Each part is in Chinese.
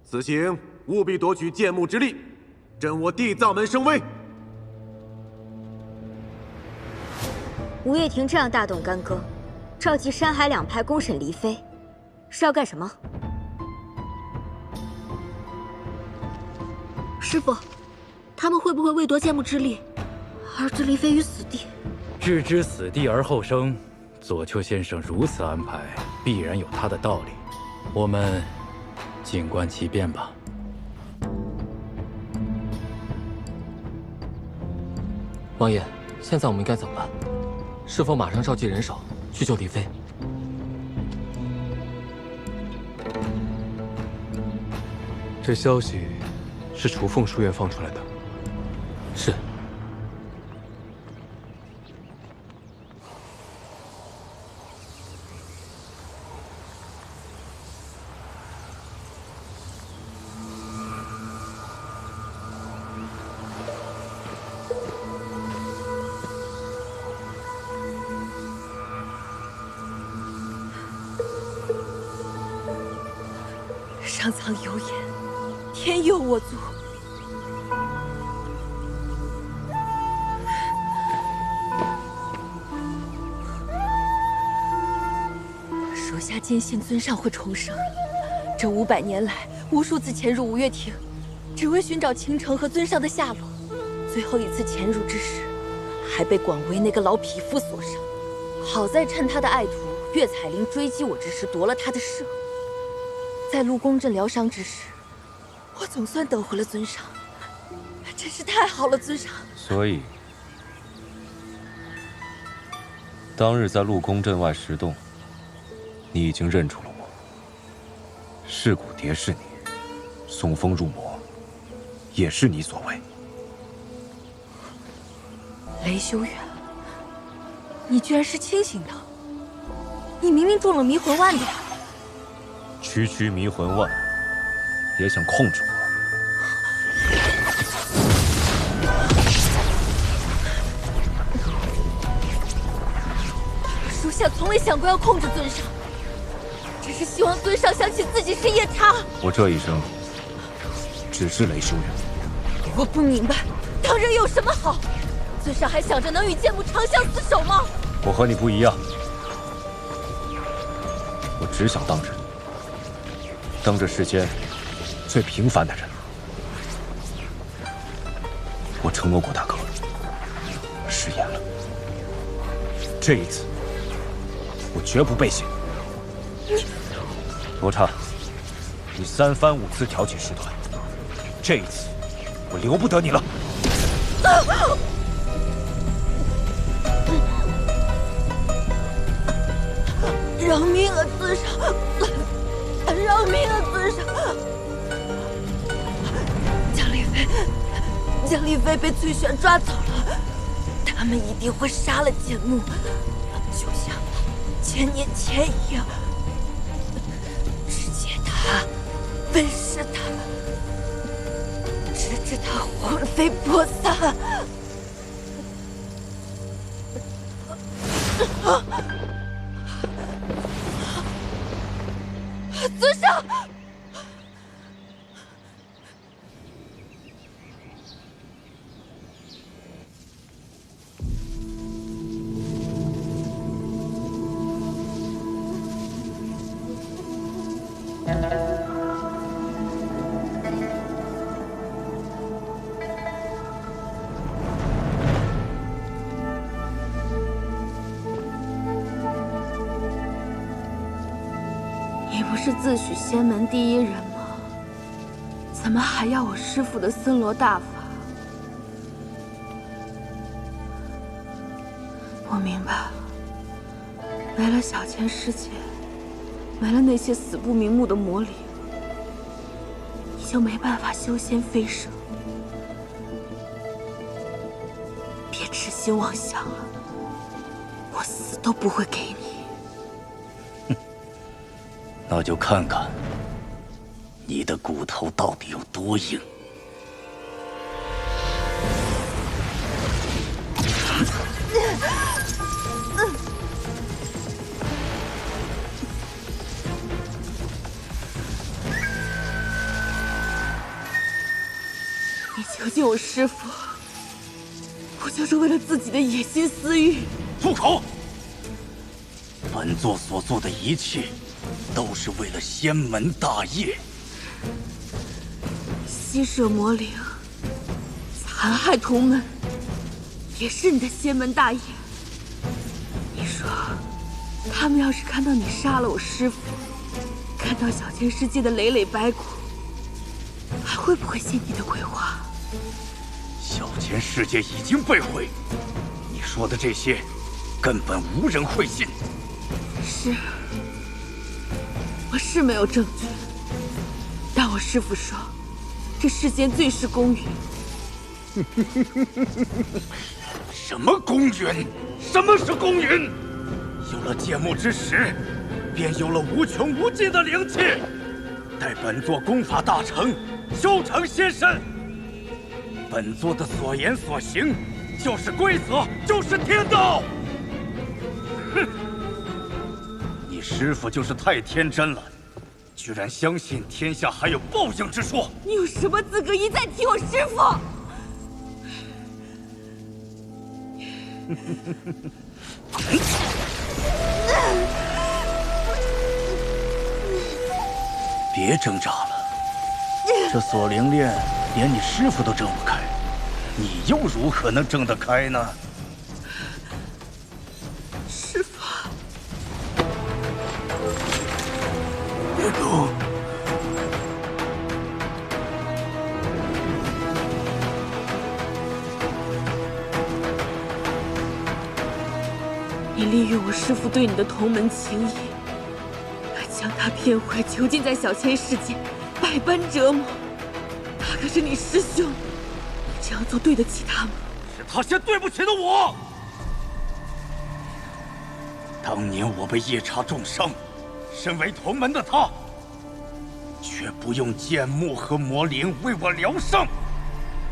此行务必夺取剑幕之力，振我地藏门声威。吴月亭这样大动干戈，召集山海两派公审黎妃，是要干什么？师傅，他们会不会为夺剑幕之力而置黎妃于死地？置之死地而后生，左丘先生如此安排，必然有他的道理。我们静观其变吧。王爷，现在我们应该怎么办？是否马上召集人手去救黎妃？这消息是雏凤书院放出来的。是。上苍有眼，天佑我族。属下坚信尊上会重生。这500年来，无数次潜入五岳亭，只为寻找倾城和尊上的下落。最后一次潜入之时，还被广为那个老匹夫所伤。好在趁他的爱徒岳彩玲追击我之时夺了他的舍。在陆公镇疗伤之时，我总算得回了尊上，真是太好了，尊上。所以，当日在陆公镇外石洞，你已经认出了我。噬骨蝶是你，送风入魔，也是你所为。雷修远，你居然是清醒的！你明明中了迷魂丸的呀！区区迷魂丸，也想控制我？属下从未想过要控制尊上，只是希望尊上想起自己是夜叉。我这一生只是雷修远。我不明白，当人有什么好？尊上还想着能与剑幕长相厮守吗？我和你不一样，我只想当人，当这世间最平凡的人。我承诺过大哥，食言了。这一次，我绝不背信。罗刹，你3番5次挑起事端，这一次我留不得你了。饶命啊，尊上！饶命啊，尊上！江丽妃被翠璇抓走了，他们一定会杀了剑幕，就像千年前一样，肢解他，分尸他，直至他魂飞魄散。尊上！你不是自诩仙门第一人吗？怎么还要我师父的森罗大法？我明白了，没了小千世界，没了那些死不瞑目的魔灵，你就没办法修仙飞升。别痴心妄想了，我死都不会给你。那就看看你的骨头到底有多硬。囚禁我师父，不就是为了自己的野心私欲？住口！本座所做的一切，都是为了仙门大业。吸舍魔灵，残害同门，也是你的仙门大业。你说，他们要是看到你杀了我师父，看到小千世界的累累白骨，还会不会信你的鬼话？小千世界已经被毁，你说的这些，根本无人会信。是，我是没有证据，但我师父说，这世间最是公允。什么公允？什么是公允？有了剑幕之时，便有了无穷无尽的灵气。待本座功法大成，修成仙身，本座的所言所行，就是规则，就是天道。哼！你师父就是太天真了，居然相信天下还有报应之说。你有什么资格一再提我师父？别挣扎了，这锁灵链连你师父都挣不开，你又如何能挣得开呢？师父，别动！你利用我师父对你的同门情谊，将他骗回，囚禁在小千世界，百般折磨。他可是你师兄，你这样做对得起他吗？是他先对不起了我。当年我被夜叉重伤，身为同门的他，却不用剑幕和魔灵为我疗伤，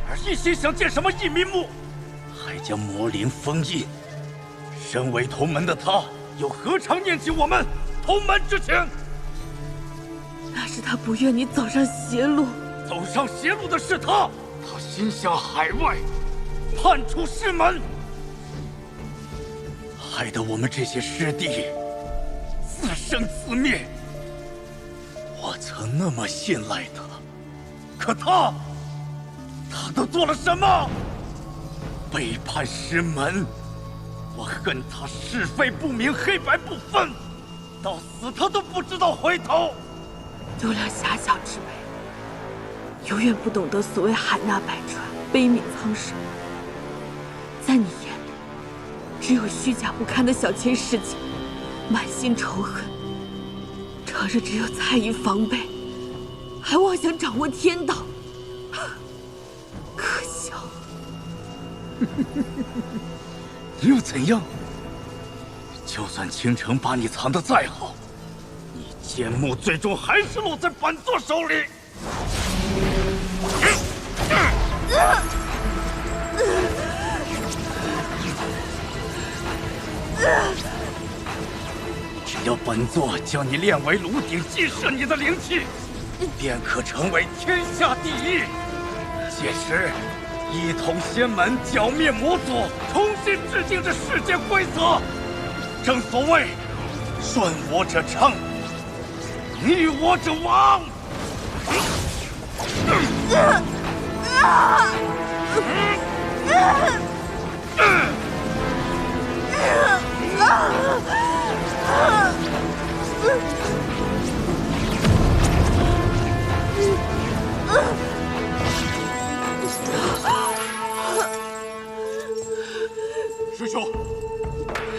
而一心想建什么异民墓，还将魔灵封印。身为同门的他，又何尝念及我们同门之情？那是他不愿你走上邪路。走上邪路的是他，他心向海外，叛出师门，害得我们这些师弟自生自灭。我曾那么信赖他，可他都做了什么？背叛师门。我恨他是非不明，黑白不分，到死他都不知道回头。度量狭小之辈，永远不懂得所谓海纳百川，悲悯苍生。在你眼里，只有虚假不堪的小千世界，满心仇恨，常人只有猜疑防备，还妄想掌握天道，可笑！又怎样？就算倾城把你藏得再好，你剑幕最终还是落在本座手里。只要本座将你炼为炉鼎，祭摄你的灵气，便可成为天下第一。届时，一统仙门，剿灭魔族，重新制定这世界规则。正所谓，顺我者昌，逆我者亡。师兄，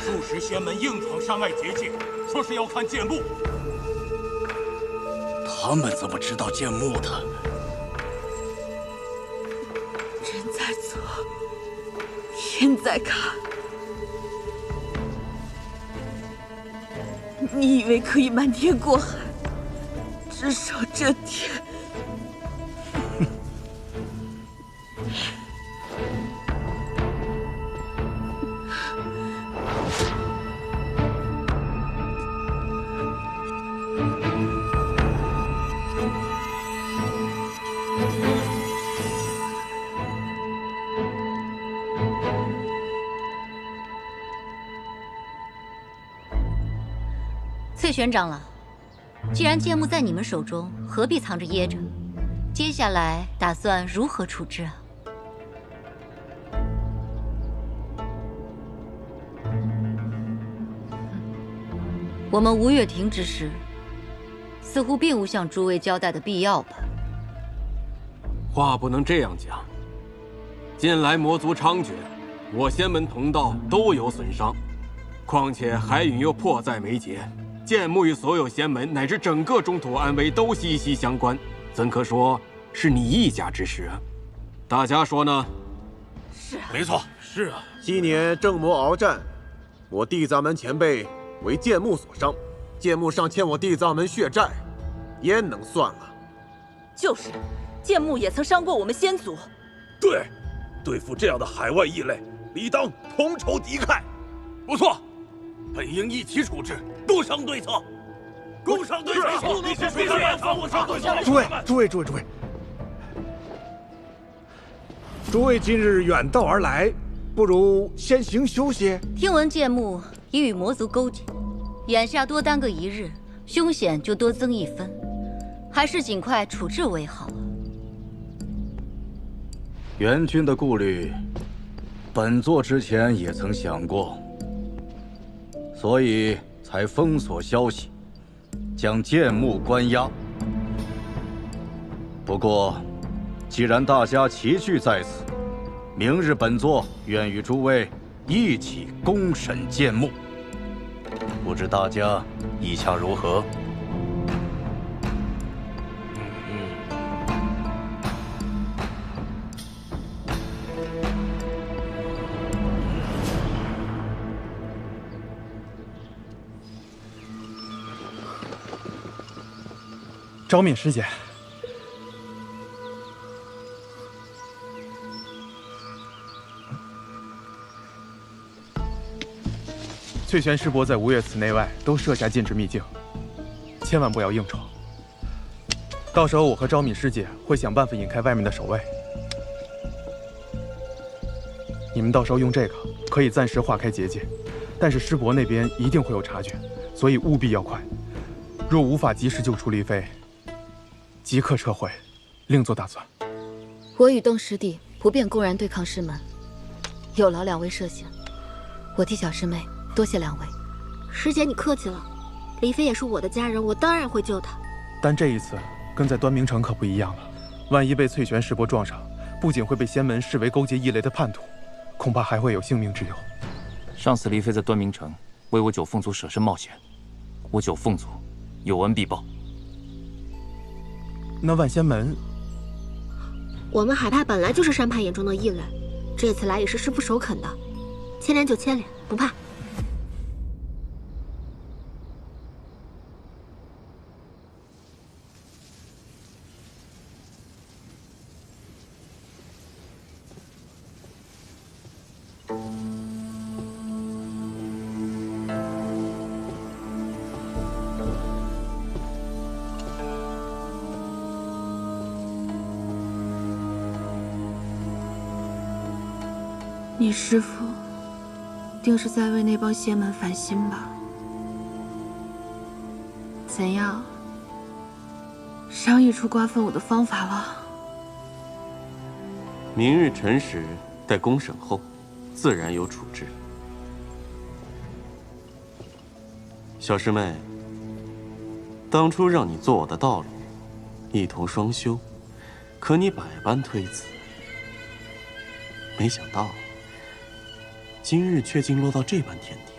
数十仙门硬闯山外结界，说是要看剑幕。他们怎么知道剑幕的？人在做，天在看。你以为可以瞒天过海，只手遮天？翠玄长老，既然剑幕在你们手中，何必藏着掖着？接下来打算如何处置啊？我们吴越庭之事，似乎并无向诸位交代的必要吧？话不能这样讲。近来魔族猖獗，我仙门同道都有损伤，况且海允又迫在眉睫，剑幕与所有仙门乃至整个中土安危都息息相关，怎可说是你一家之事？大家说呢？是啊，没错，是啊。昔年正魔鏖战，我地藏门前辈为剑幕所伤，剑幕尚欠我地藏门血债，焉能算了？就是，剑幕也曾伤过我们仙族。对，对付这样的海外异类，理当同仇敌忾。不错，本应一起处置，共商对策。共商对策，必须共商对策。诸位，诸位今日远道而来，不如先行休息。听闻剑幕已与魔族勾结，眼下多耽搁一日，凶险就多增一分，还是尽快处置为好啊。元君的顾虑，本座之前也曾想过，所以才封锁消息，将剑幕关押。不过，既然大家齐聚在此，明日本座愿与诸位一起公审剑幕，不知大家意下如何？昭敏师姐，翠玄师伯在吴越寺内外都设下禁止秘境，千万不要硬闯。到时候我和昭敏师姐会想办法引开外面的守卫。你们到时候用这个可以暂时化开结界，但是师伯那边一定会有察觉，所以务必要快。若无法及时救出黎飞，即刻撤回，另做打算。我与邓师弟不便公然对抗师门，有劳两位涉险。我替小师妹多谢两位。师姐，你客气了。黎飞也是我的家人，我当然会救他。但这一次跟在端明城可不一样了，万一被翠玄师伯撞上，不仅会被仙门视为勾结异类的叛徒，恐怕还会有性命之忧。上次黎飞在端明城为我九凤族舍身冒险，我九凤族有恩必报。那万仙门，我们海派本来就是山派眼中的异类，这次来也是师父首肯的，牵连就牵连，不怕。你师父定是在为那帮邪门烦心吧？怎样？商议出瓜分我的方法了？明日辰时，待公审后，自然有处置。小师妹，当初让你做我的道侣，一同双修，可你百般推辞，没想到。今日却竟落到这般田地，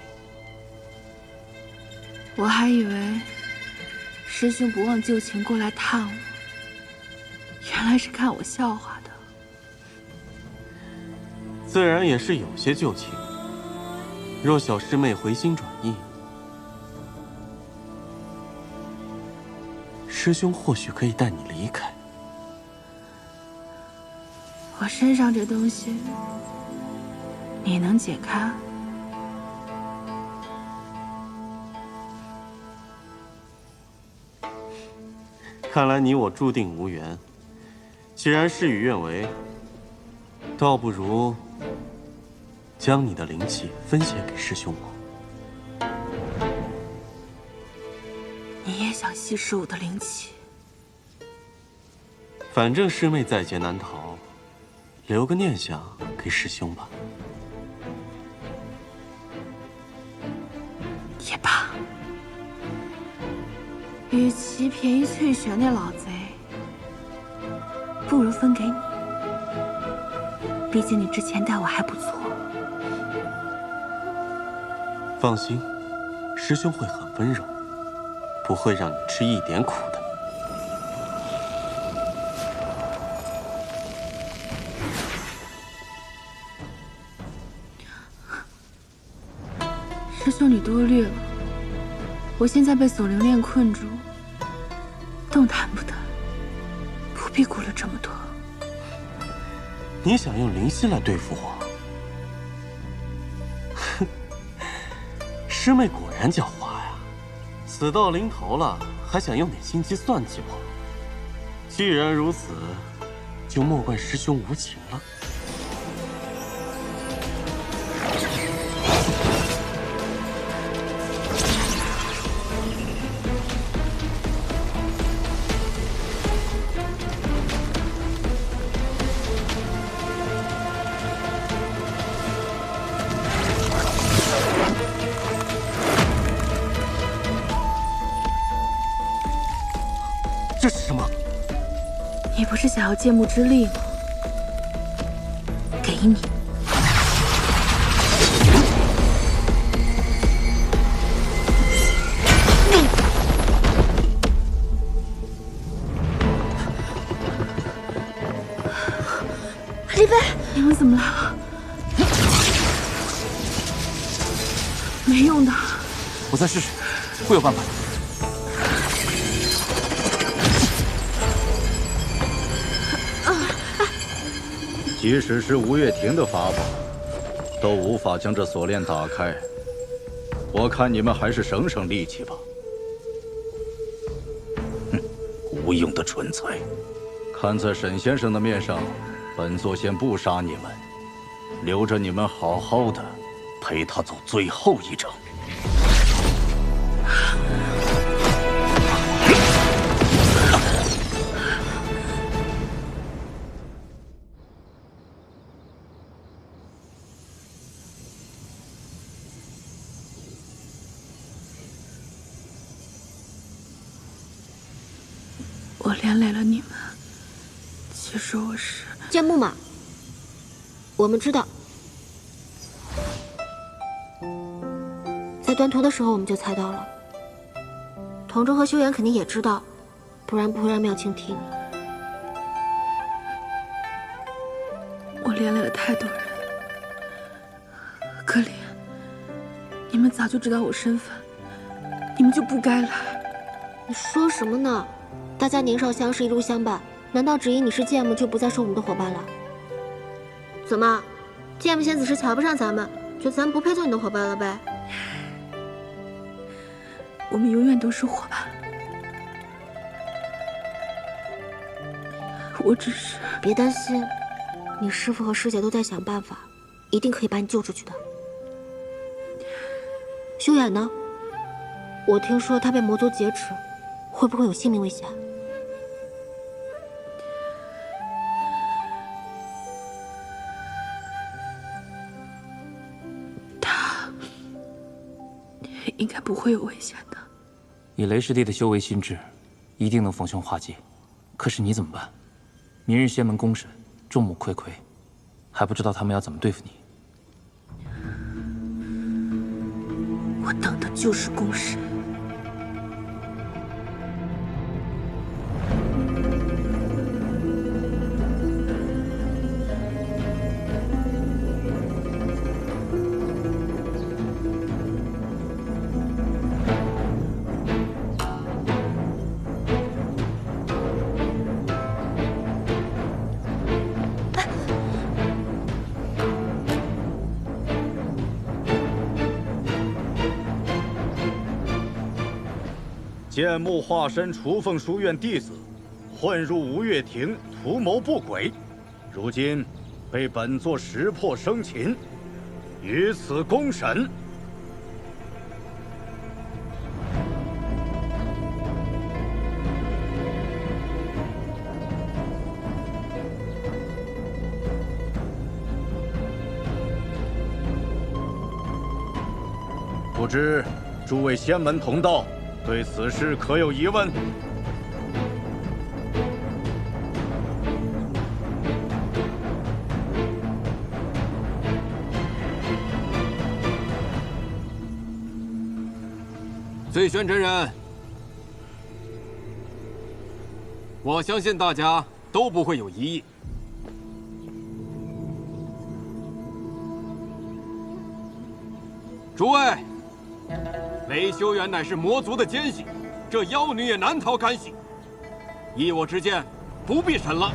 我还以为师兄不忘旧情过来探我，原来是看我笑话的。自然也是有些旧情。若小师妹回心转意，师兄或许可以带你离开。我身上这东西。你能解开？看来你我注定无缘。既然事与愿违，倒不如将你的灵气分写给师兄我。吸食我的灵气。反正师妹在劫难逃，留个念想给师兄吧。也罢，与其便宜翠璇那老贼，不如分给你。毕竟你之前待我还不错。放心，师兄会很温柔，不会让你吃一点苦的。师兄，你多虑了。我现在被锁灵链困住，动弹不得，不必顾虑这么多。你想用灵犀来对付我？哼，师妹果然狡猾呀！死到临头了，还想用点心机算计我。既然如此，就莫怪师兄无情了。这是什么？你不是想要剑幕之力吗？给你。李飞，你们怎么来了？没用的。我再试试，会有办法的。即使是吴月婷的法宝，都无法将这锁链打开。我看你们还是省省力气吧。哼，无用的蠢材！看在沈先生的面上，本座先不杀你们，留着你们好好的陪他走最后一程。我连累了你们，其实我是剑幕嘛，我们知道，在端图的时候我们就猜到了。童中和修言肯定也知道，不然不会让妙清提你。我连累了太多人，可怜你们早就知道我身份，你们就不该来。你说什么呢？大家年少相识，一路相伴，难道只因你是剑幕就不再是我们的伙伴了？怎么，剑幕仙子是瞧不上咱们，觉得咱们不配做你的伙伴了呗？我们永远都是伙伴。我只是……别担心，你师父和师姐都在想办法，一定可以把你救出去的。修远呢？我听说他被魔族劫持，会不会有性命危险？应该不会有危险的。以雷师弟的修为心智，一定能逢凶化吉。可是你怎么办？明日仙门公审，众目睽睽，还不知道他们要怎么对付你。我等的就是公审。剑幕化身雏凤书院弟子，混入吴月亭，图谋不轨，如今被本座识破生擒，于此公审。不知诸位仙门同道对此事可有疑问？醉玄真人，我相信大家都不会有疑义。诸位，雷修远乃是魔族的奸细，这妖女也难逃干系。依我之见，不必审了，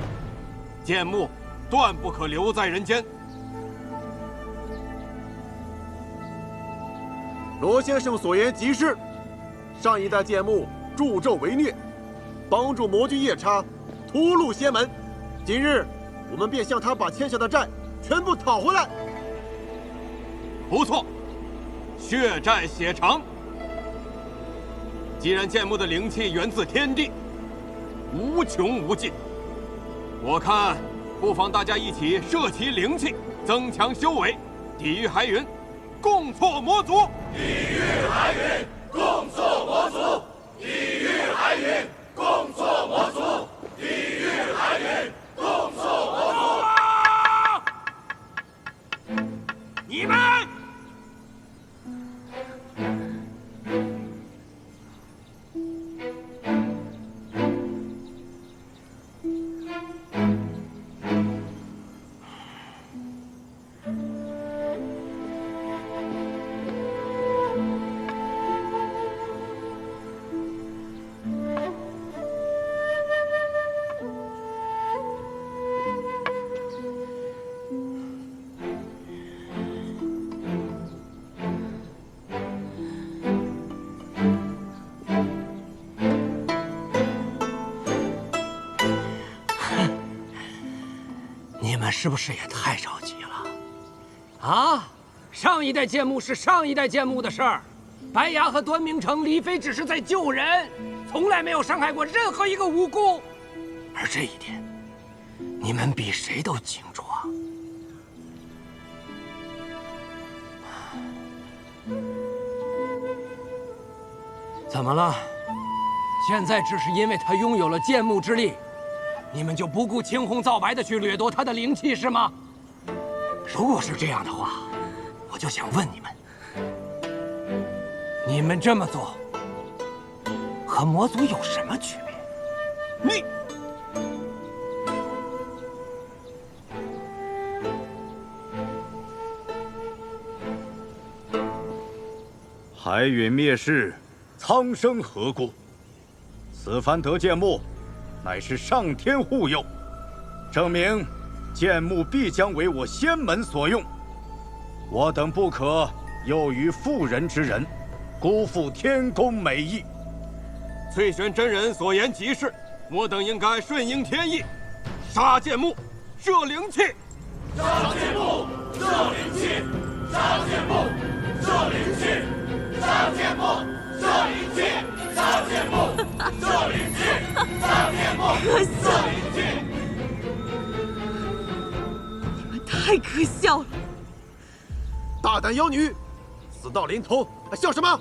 剑木断不可留在人间。罗先生所言极是。上一代剑木助纣为虐，帮助魔君夜叉屠戮仙门。今日我们便向他把欠下的债全部讨回来。不错，血债血偿。既然剑木的灵气源自天地，无穷无尽，我看不妨大家一起摄其灵气，增强修为，抵御海云，共挫魔族。抵御海云，共挫魔族。抵御海云，共挫魔族。抵御海云，共挫魔族。你们！是不是也太着急了？啊！上一代剑幕是上一代剑幕的事儿，白牙和端明城、黎飞只是在救人，从来没有伤害过任何一个无辜。而这一点，你们比谁都清楚啊！怎么了？现在只是因为他拥有了剑幕之力，你们就不顾青红皂白的去掠夺他的灵气是吗？如果是这样的话，我就想问你们，你们这么做和魔族有什么区别？你海陨灭世，苍生何故？此番得剑幕，乃是上天护佑，证明剑幕必将为我仙门所用。我等不可囿于妇人之仁，辜负天公美意。翠玄真人所言极是，我等应该顺应天意，杀剑幕，摄灵气。杀剑幕，摄灵气。杀剑幕，摄灵气。杀剑幕，摄灵气。杀剑幕，摄灵气。杀剑幕，摄灵气。你们太可笑了！大胆妖女，死到临头还笑什么？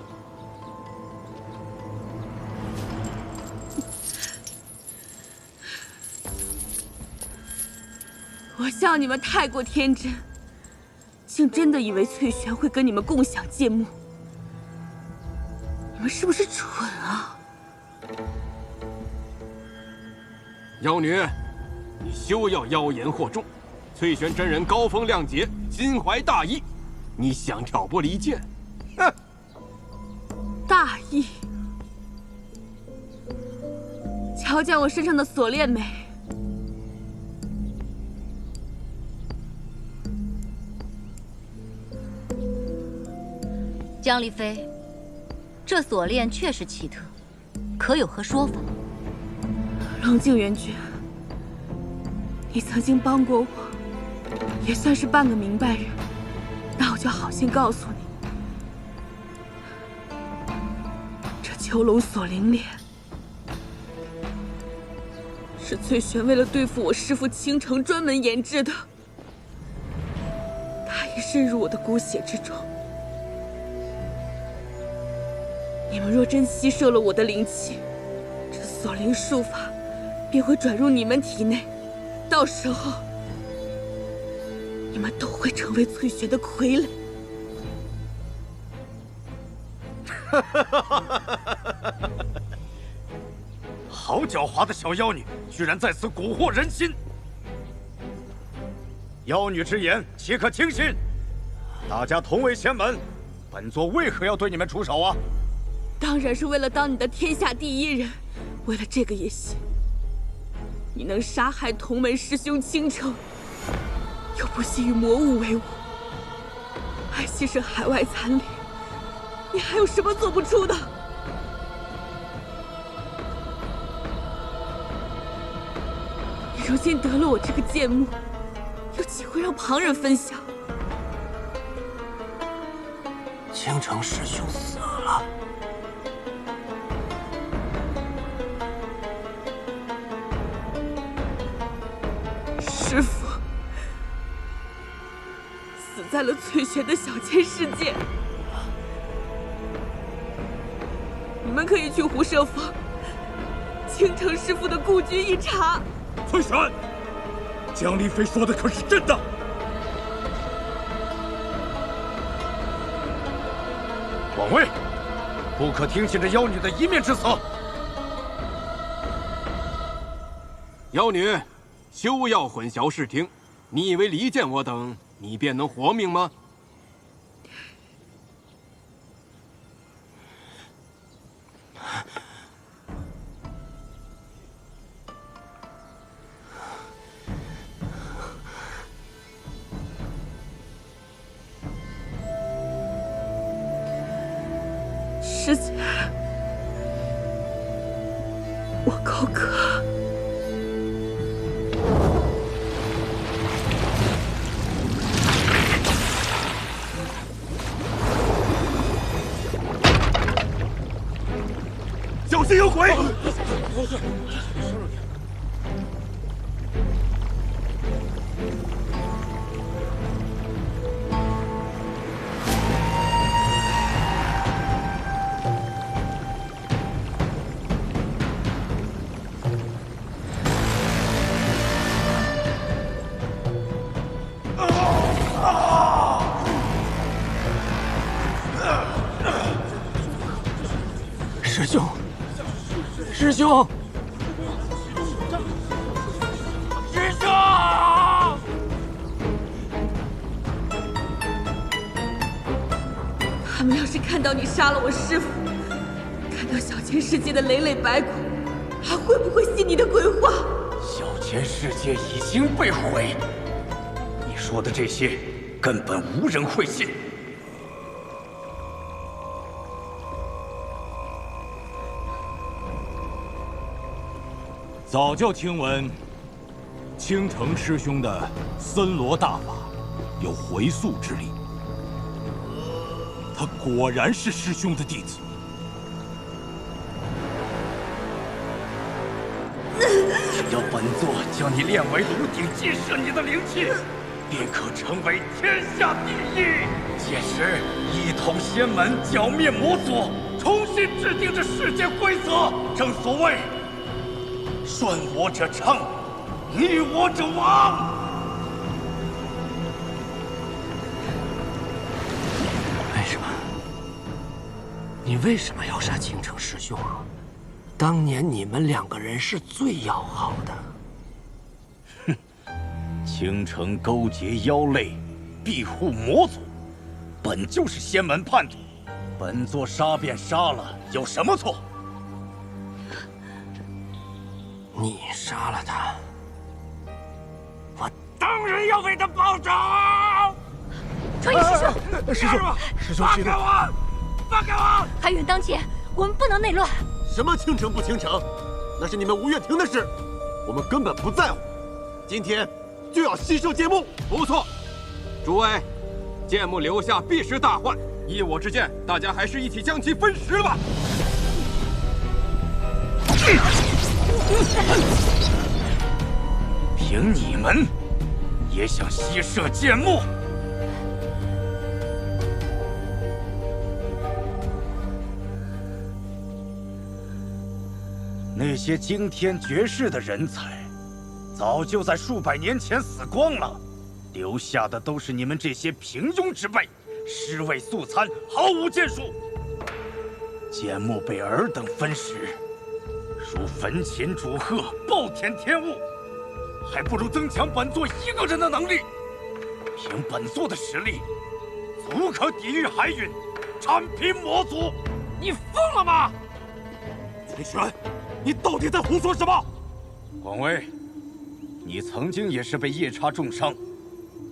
我笑你们太过天真，竟真的以为翠璇会跟你们共享剑幕。你们是不是蠢啊？妖女，你休要妖言惑众。翠玄真人高风亮节，心怀大义，你想挑拨离间？哼！大义？瞧见我身上的锁链没？江离飞，这锁链确实奇特，可有何说法？冷静，元君，你曾经帮过我，也算是半个明白人。那我就好心告诉你，这囚笼锁灵链是翠璇为了对付我师父倾城专门研制的。他已渗入我的骨血之中，你们若真吸摄了我的灵气，这锁灵术法便会转入你们体内，到时候你们都会成为翠璇的傀儡。好狡猾的小妖女，居然在此蛊惑人心！妖女之言，岂可轻信？大家同为仙门，本座为何要对你们出手啊？当然是为了当你的天下第一人。为了这个也行。你能杀害同门师兄倾城，又不惜与魔物为伍，还牺牲海外残灵，你还有什么做不出的？你如今得了我这个剑幕，又岂会让旁人分享？倾城师兄死了。师父死在了翠璇的小千世界。你们可以去狐舍坊，倾城师父的故居一查。翠璇，江丽妃说的可是真的？广卫，不可听信这妖女的一面之词。妖女，休要混淆视听！你以为离间我等，你便能活命吗？师姐，我口渴。小心有鬼！师兄，师兄，师兄！他们要是看到你杀了我师父，看到小千世界的累累白骨，还会不会信你的鬼话？小千世界已经被毁，你说的这些根本无人会信。早就听闻倾城师兄的森罗大法有回溯之力，他果然是师兄的弟子。只要本座将你炼为炉鼎，激射你的灵气，便可成为天下第一。届时一统仙门，剿灭魔族，重新制定这世界规则。正所谓。顺我者昌，逆我者亡。为什么？你为什么要杀倾城师兄啊？当年你们两个人是最要好的。哼，倾城勾结妖类，庇护魔族，本就是仙门叛徒。本座杀便杀了，有什么错？你杀了他，我当然要为他报仇！传音师兄，放开我！放开我！海远当前，我们不能内乱。什么倾城不倾城，那是你们吴月亭的事，我们根本不在乎。今天就要吸收剑幕。不错，诸位，剑幕留下必是大患。依我之见，大家还是一起将其分食吧。凭你们，也想吸摄剑幕？那些惊天绝世的人才，早就在数百年前死光了，留下的都是你们这些平庸之辈，尸位素餐，毫无建树。剑幕被尔等分食，如焚琴煮鹤，暴殄天物，还不如增强本座一个人的能力。凭本座的实力，足可抵御海允，铲平魔族。你疯了吗？崔玄，你到底在胡说什么？广威，你曾经也是被夜叉重伤，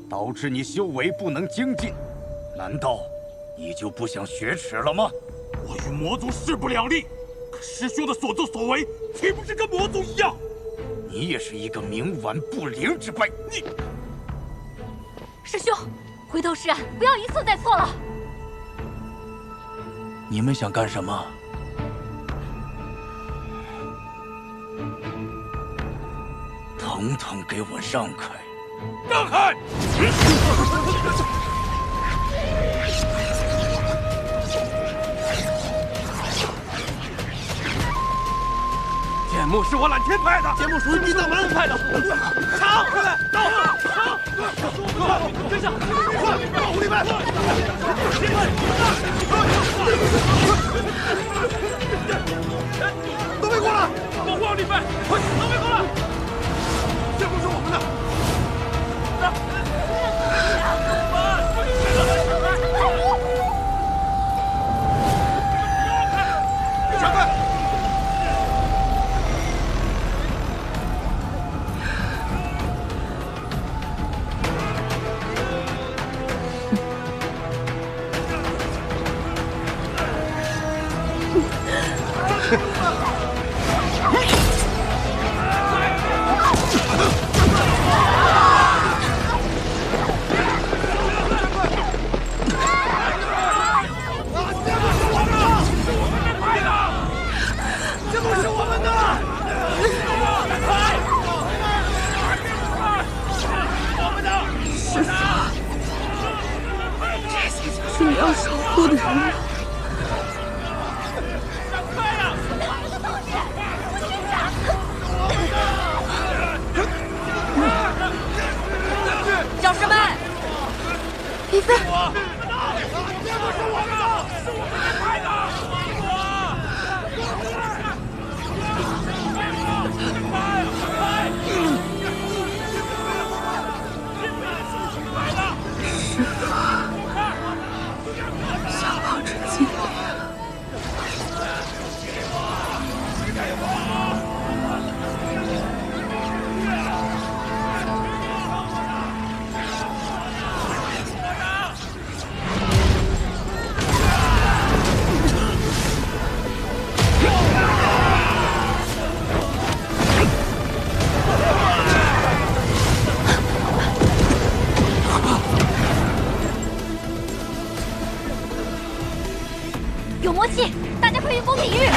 导致你修为不能精进，难道你就不想雪耻了吗？我与魔族势不两立，可师兄的所作所为岂不是跟魔族一样？你也是一个冥顽不灵之辈。你，师兄，回头是岸，不要一错再错了。你们想干什么？统统给我让开！让开！剑幕是我揽天派的，剑幕属于地藏门派的。抢！快来，到！抢！快，跟上！快，保护你们！都别过来！保护好你们！快，都别过来！剑幕是我们的。闪开！是你要守护的人吗？教师们，李飞，剑幕是我们的，是我们的派的。师父，小宝这尽力了。有默契，大家快运风体域！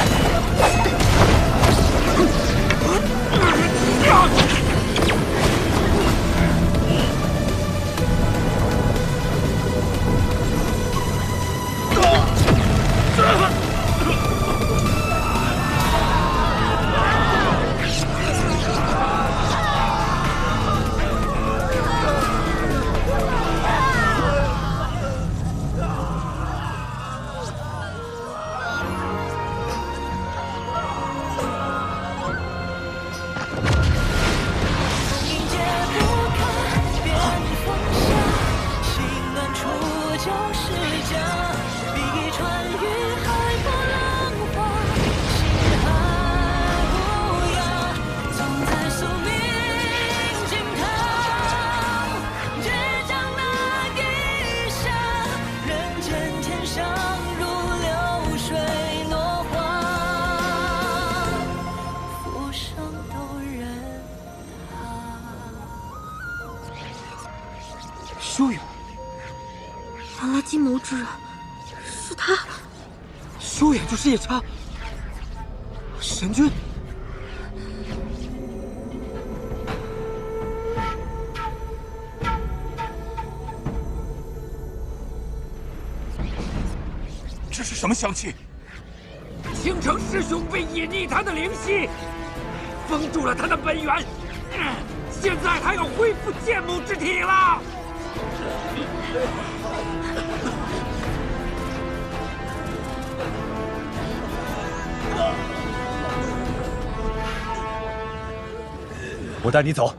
修远，原来金谋之人是他。修远就是夜叉，神君。这是什么香气？清青城师兄被隐匿他的灵犀，封住了他的本源，现在他要恢复剑母之体了。我带你走。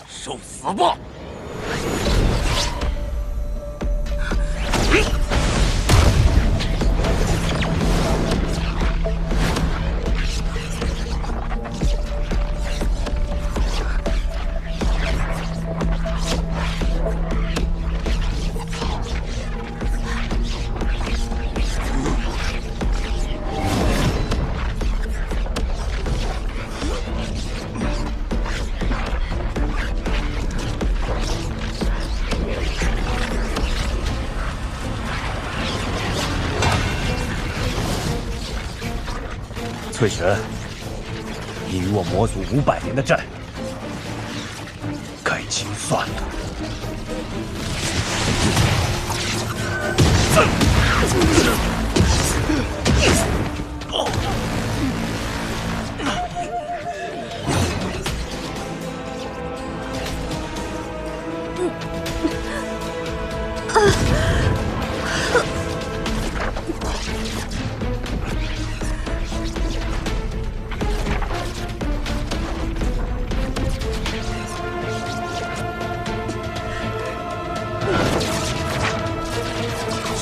受死吧！翠神，你与我魔族500年的债，该清算了。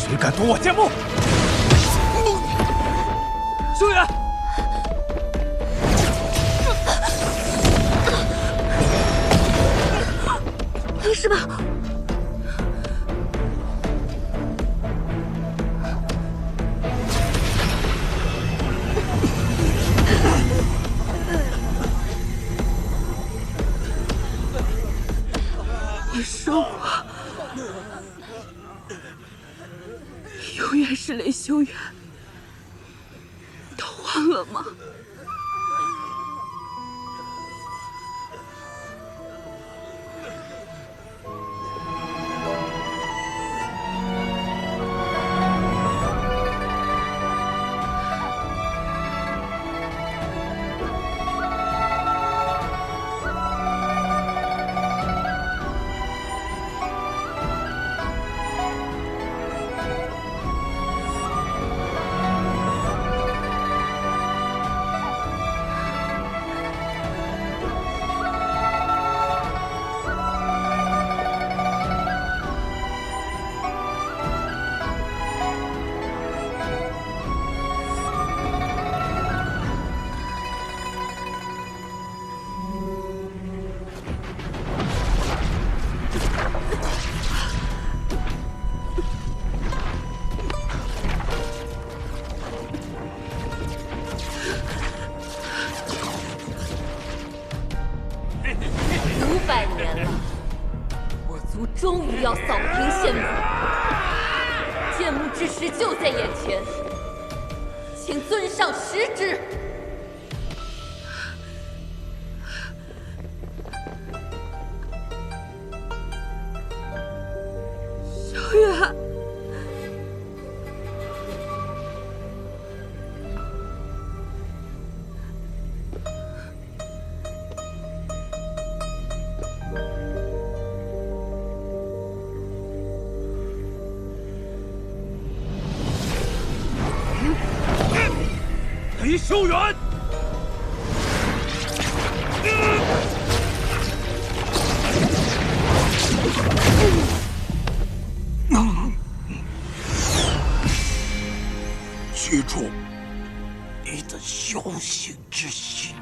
谁敢夺我剑幕？修远，没事吧？你说过，永远是雷修远，都忘了吗？500年了，我族终于要扫平仙母，剑幕之时就在眼前，请尊上食之。修远，雷修远，记住你的修行之心。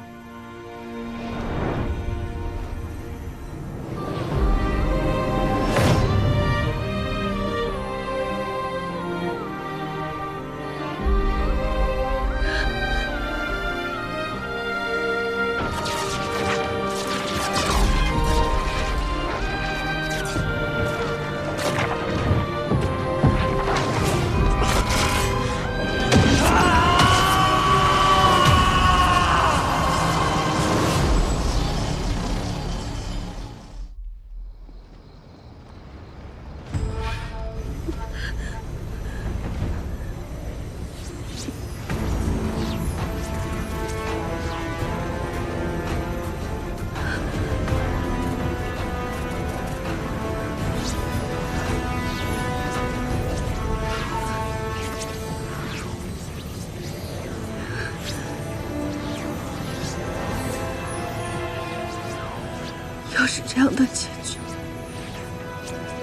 就是这样的结局，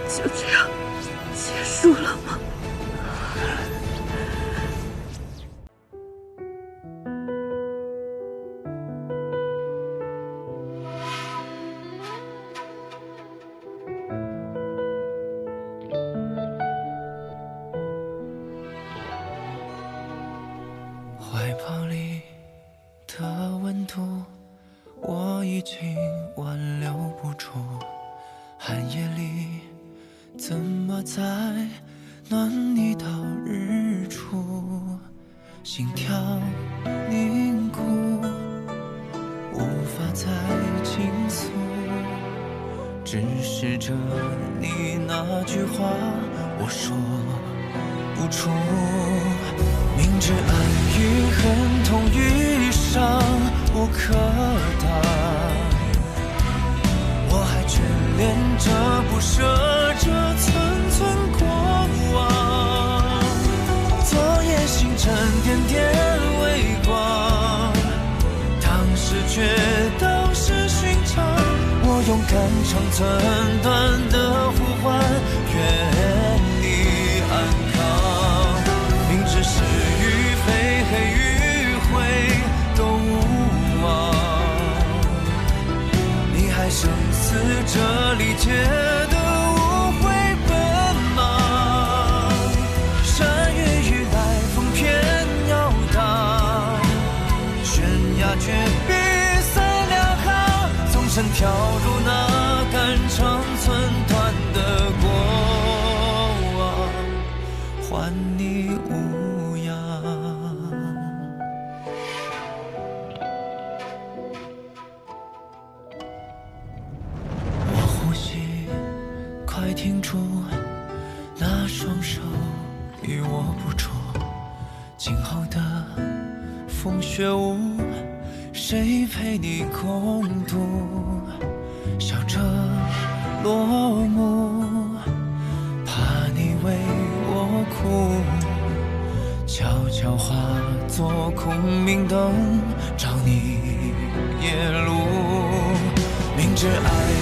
就这样结束了吗？怀抱里的温度，我已经挽留不住。寒夜里怎么再暖你到日出？心跳凝固，无法再倾诉。只是着你那句话，我说不出。明知爱与恨，痛与伤不可当，我还眷恋着不舍着寸寸过往。昨夜星辰点点微光，当时却都是寻常。我勇敢长寸短的呼唤，愿你安康。明知是与非，黑与灰都无望，你还生死着理解的无悔奔忙。山雨欲来风偏要挡，悬崖绝壁塞两行，纵身跳入那肝肠寸断的过往，还你无恙。我呼吸，快停住，那双手与我不住。今后的风雪舞，谁陪你共度？笑着落幕，怕你为我哭，悄悄化作空明灯，照你夜路。明知爱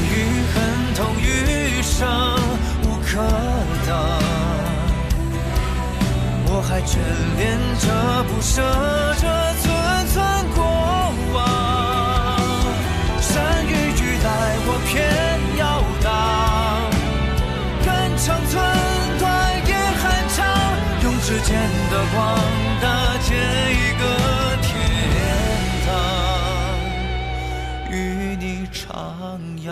与恨，痛与伤无可当，我还眷恋着不舍着寸寸过往。山雨欲来我偏要挡，肝肠寸断也寒长，用指尖的光搭建一个天堂，与你徜徉。